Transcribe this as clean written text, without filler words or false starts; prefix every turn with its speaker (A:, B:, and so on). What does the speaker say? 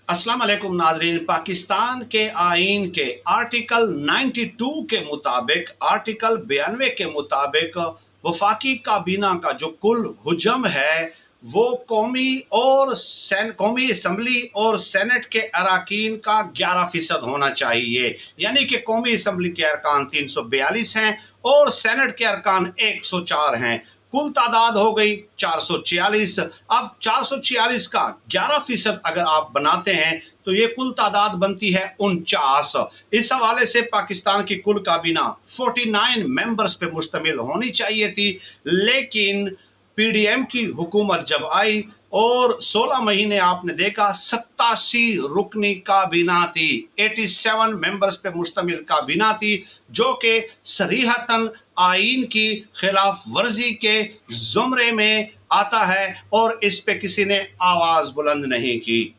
A: अस्सलाम वालेकुम नाजरीन। पाकिस्तान के आइन के आर्टिकल 92 के मुताबिक, आर्टिकल 92 के मुताबिक वफाकी काबीना का जो कुल हुजम है वो कौमी असम्बली और सेनेट के अरकान का 11% होना चाहिए। यानी कि कौमी असम्बली के अरकान 342 हैं और सेनेट के अरकान 104 हैं। कुल तादाद हो गई 446। अब 446 का 11% अगर आप बनाते हैं तो ये कुल तादाद बनती है 49। इस हवाले से पाकिस्तान की कुल काबीना 49 मेंबर्स पे मुश्तमिल होनी चाहिए थी, लेकिन पीडीएम की हुकूमत जब आई और 16 महीने आपने देखा 87 रुकनी काबीना थी, 87 मेंबर्स पे मुश्तमिल काबीना थी, जो कि सरीहतन आइन की खिलाफ वर्जी के जुमरे में आता है और इस पे किसी ने आवाज बुलंद नहीं की।